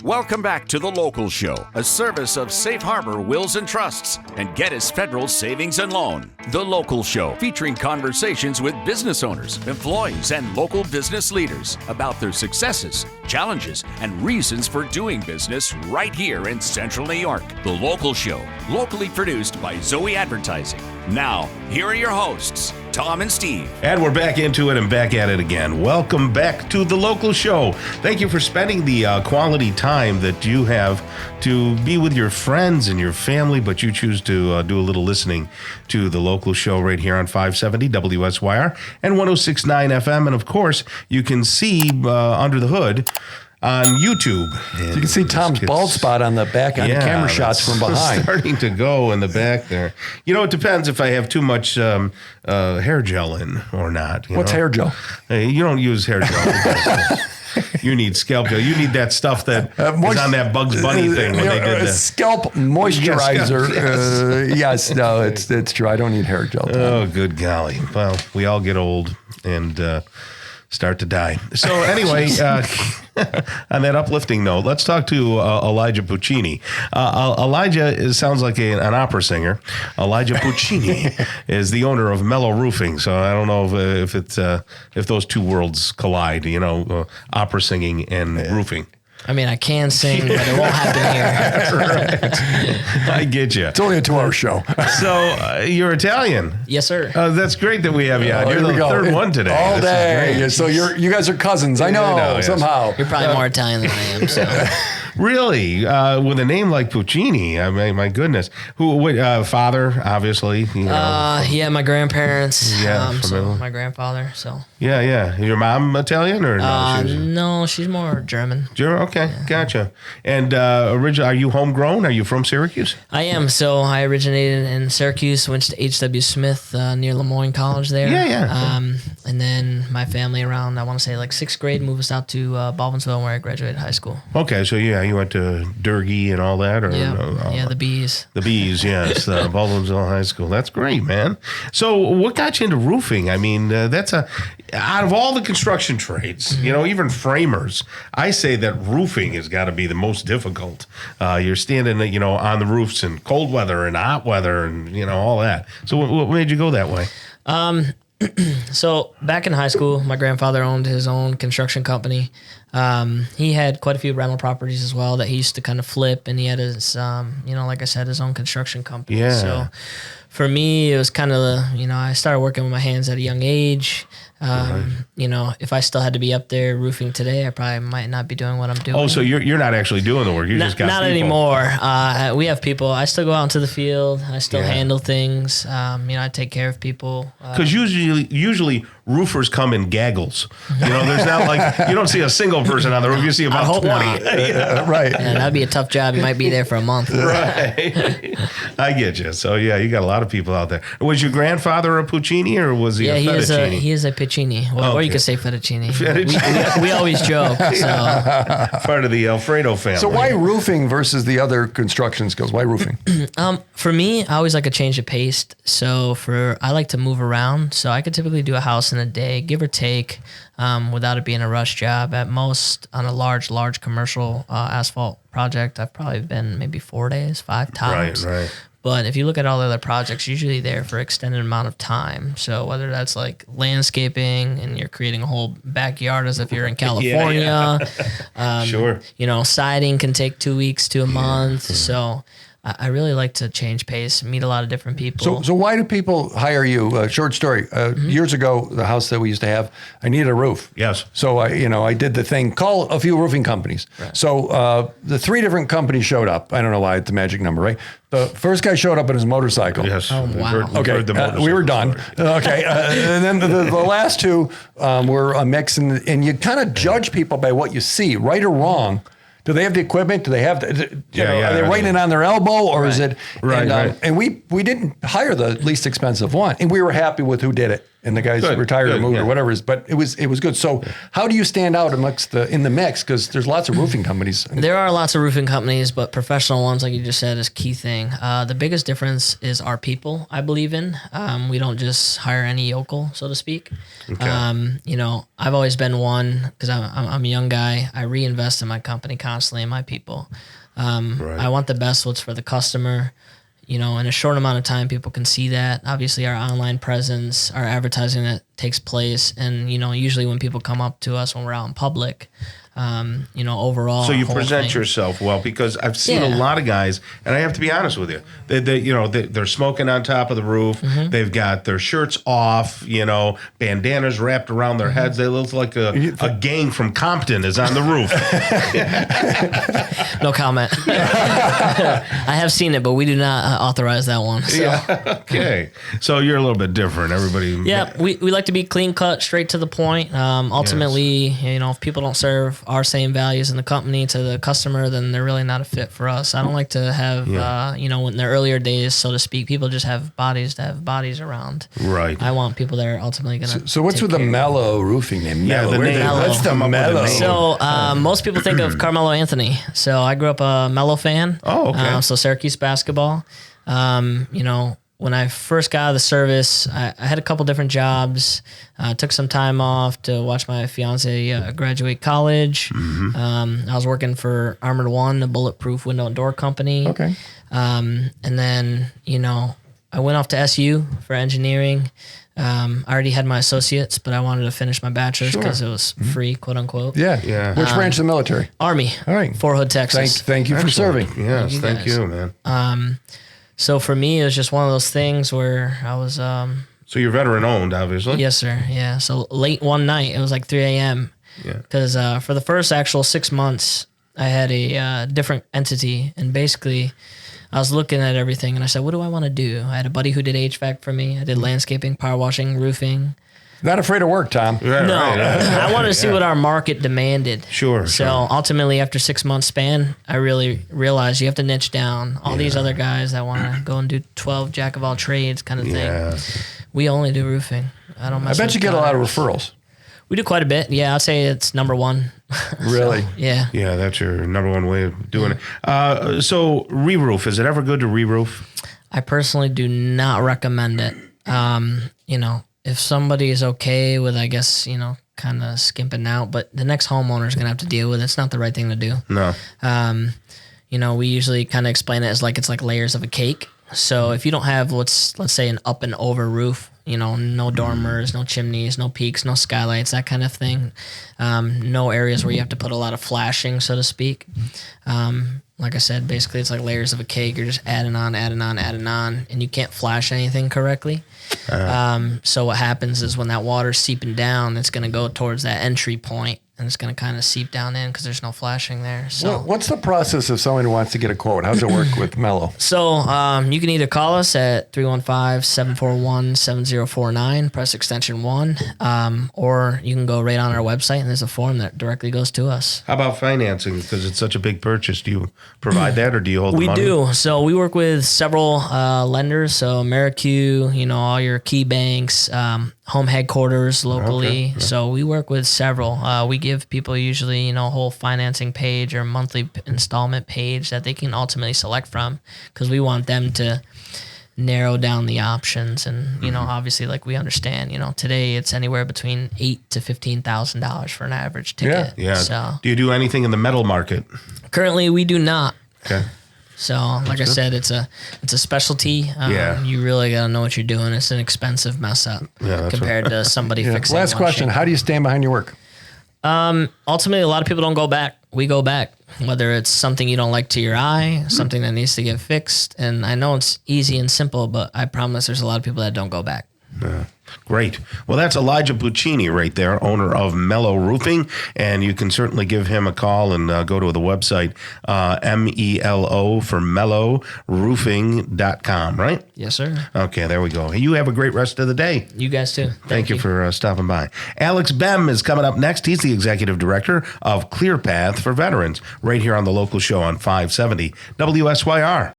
Welcome back to The Local Show, a service of Safe Harbor Wills and Trusts and Geddes Federal Savings and Loan. The Local Show, featuring conversations with business owners, employees, and local business leaders about their successes, challenges, and reasons for doing business right here in Central New York. The Local Show, locally produced by Zoey Advertising. Now, here are your hosts, Tom and Steve. And we're back into it and back at it again. Welcome back to The Local Show. Thank you for spending the quality time that you have to be with your friends and your family, but you choose to do a little listening to The Local Show right here on 570 WSYR and 106.9 FM. And of course, you can see under the hood on YouTube. So you can see Tom's bald spot on the back on the camera shots from behind. Starting to go in the back there. You know, it depends if I have too much hair gel in or not. What's hair gel? Hey, you don't use hair gel. You need scalp gel. You need that stuff that is on that Bugs Bunny thing when they did that. Scalp moisturizer. Yes, no, it's true. I don't need hair gel. Oh, good golly. Well, we all get old and start to die. So anyway, on that uplifting note, let's talk to Elijah Pacini. Elijah sounds like an opera singer. Elijah Pacini is the owner of MELO Roofing. So I don't know if those two worlds collide, you know, opera singing and roofing. I mean, I can sing, but it won't happen here. Right. I get you. It's only a 2-hour show. So you're Italian. Yes, sir. That's great that we have you on. You're the third one today. All day. So you guys are cousins. I know, somehow. You're probably more Italian than I am. So. Really? With a name like Pacini, I mean, my goodness. Father, obviously. You know, yeah, my grandparents. Yeah, so my grandfather. So. Yeah. Your mom Italian or no? No, she's more German. German? Okay, yeah. Gotcha. And are you homegrown? Are you from Syracuse? I am. So I originated in Syracuse, went to H.W. Smith near Lemoyne College there. Yeah. And then my family around, I want to say like 6th grade, moved us out to Baldwinsville where I graduated high school. Okay, so you went to Durgee and all that? Or yeah, the Bees. The Bees, yes, Baldwinsville High School. That's great, man. So what got you into roofing? I mean, out of all the construction trades, you know, even framers, I say that roofing has got to be the most difficult. You're standing, you know, on the roofs in cold weather and hot weather and, you know, all that. So what made you go that way? So back in high school, my grandfather owned his own construction company. He had quite a few rental properties as well that he used to kind of flip, and he had his, like I said, his own construction company. Yeah. So for me, it was kind of, I started working with my hands at a young age. You know, if I still had to be up there roofing today, I probably might not be doing what I'm doing. Oh, so you're not actually doing the work. You just got not people. Anymore. We have people. I still go out into the field. I still handle things. I take care of people. Because usually roofers come in gaggles. You know, there's not like, you don't see a single person on the roof. You see about 20. Right. Yeah, that'd be a tough job. You might be there for a month. Right. I get you. So, yeah, you got a lot of people out there. Was your grandfather a Puccini or was he a fettuccine? He is a Pacini. Or you could say fettuccine. We always joke. So. Part of the Alfredo family. So why roofing versus the other construction skills? Why roofing? For me, I always like a change of pace. So I like to move around. So I could typically do a house in a day, give or take, without it being a rush job. At most, on a large commercial asphalt project, I've probably been maybe 4 days, 5 times. Right. But if you look at all the other projects, usually there for extended amount of time. So whether that's like landscaping and you're creating a whole backyard as if you're in California, Sure. Siding can take 2 weeks to a month. So I really like to change pace, meet a lot of different people. So why do people hire you? Short story. Years ago, the house that we used to have, I needed a roof. Yes. So I did the thing, call a few roofing companies. Right. So the 3 different companies showed up. I don't know why, it's the magic number, right? The first guy showed up in his motorcycle. Yes. Oh, wow. We were done. Okay. And then the last 2 were a mix, and you kind of judge people by what you see, right or wrong. Do they have the equipment? Do they have are they writing it on their elbow, or is it? Right. And we didn't hire the least expensive one, and we were happy with who did it. and the guy's retired or moved or whatever it is. But it was good. So how do you stand out in the mix? Because there's lots of roofing companies. There are lots of roofing companies, but professional ones, like you just said, is key thing. The biggest difference is our people, I believe in. We don't just hire any yokel, so to speak. Okay. You know, I've always been one, because I'm a young guy. I reinvest in my company constantly and my people. I want the best what's for the customer. You know, in a short amount of time, people can see that. Obviously, our online presence, our advertising that takes place, and, you know, usually when people come up to us when we're out in public, you know, overall. So you present yourself well, because I've seen a lot of guys, and I have to be honest with you, they're smoking on top of the roof. Mm-hmm. They've got their shirts off, you know, bandanas wrapped around their heads. They look like a gang from Compton is on the roof. No comment. I have seen it, but we do not authorize that one. So. Yeah. Okay. So you're a little bit different. Everybody. Yeah, we like to be clean cut, straight to the point. Ultimately, you know, if people don't serve our same values in the company to the customer, then they're really not a fit for us. I don't like to have, you know, in the earlier days, so to speak, people just have bodies around. Right. I want people that are ultimately going to. So what's with the MELO roofing name? Yeah, the name. What's the MELO? So most people think of Carmelo Anthony. So I grew up a MELO fan. Oh, okay. So Syracuse basketball. You know, when I first got out of the service, I had a couple different jobs. Took some time off to watch my fiance graduate college. Mm-hmm. I was working for Armored One, a bulletproof window and door company. Okay. And then, you know, I went off to SU for engineering. I already had my associates, but I wanted to finish my bachelor's because it was free, quote unquote. Yeah. Which branch of the military? Army. All right. Fort Hood, Texas. Thank you for serving. Yes, thank you, man. So for me, it was just one of those things where I was. So you're veteran owned, obviously. Yes, sir. Yeah. So late one night, it was like 3 a.m. Yeah. Because for the first actual 6 months, I had a different entity, and basically, I was looking at everything, and I said, "What do I want to do?" I had a buddy who did HVAC for me. I did landscaping, power washing, roofing. Not afraid of work, Tom. Yeah, No, right. I wanted to see what our market demanded. Sure. So ultimately, after 6 months span, I really realized you have to niche down. All these other guys that want to go and do 12 jack of all trades kind of thing. We only do roofing. I bet you get a lot of referrals. We do quite a bit. Yeah, I'd say it's number one. Really? So, yeah. Yeah, that's your number one way of doing it. So re-roof, is it ever good to re-roof? I personally do not recommend it. You know, if somebody is okay with, I guess, you know, kind of skimping out, but the next homeowner is going to have to deal with it. It's not the right thing to do. No. You know, we usually kind of explain it as like it's like layers of a cake. So if you don't have let's say an up and over roof, you know, no dormers, no chimneys, no peaks, no skylights, that kind of thing. No areas where you have to put a lot of flashing, so to speak. Like I said, basically it's like layers of a cake. You're just adding on, and you can't flash anything correctly. So what happens is when that water's seeping down, it's going to go towards that entry point, and it's going to kind of seep down in because there's no flashing there. So well, what's the process if someone wants to get a quote? How does it work with MELO? So you can either call us at 315-741-7049, press extension 1, or you can go right on our website, and there's a form that directly goes to us. How about financing? Because it's such a big purchase. Do you provide that, or do you hold the money? We do. So we work with several lenders. So AmeriQ, you know, all your key banks, home headquarters locally. Okay. Yeah. So we work with several. We give people usually, you know, a whole financing page or monthly installment page that they can ultimately select from, because we want them to narrow down the options. And, you know, obviously, like we understand, you know, today it's anywhere between $8,000 to $15,000 for an average ticket. Yeah. So do you do anything in the metal market? Currently, we do not. Okay. So, like I said, it's a specialty. You really got to know what you're doing. It's an expensive mess up compared to somebody fixing. Last question: how do you stand behind your work? Ultimately, a lot of people don't go back. We go back, whether it's something you don't like to your eye, something that needs to get fixed. And I know it's easy and simple, but I promise there's a lot of people that don't go back. Great. Well, that's Elijah Pacini right there, owner of MELO Roofing. And you can certainly give him a call and go to the website, MELO for MELOroofing.com, right? Yes, sir. Okay, there we go. You have a great rest of the day. You guys too. Thank you for stopping by. Alex Bem is coming up next. He's the executive director of ClearPath for Veterans right here on the local show on 570 WSYR.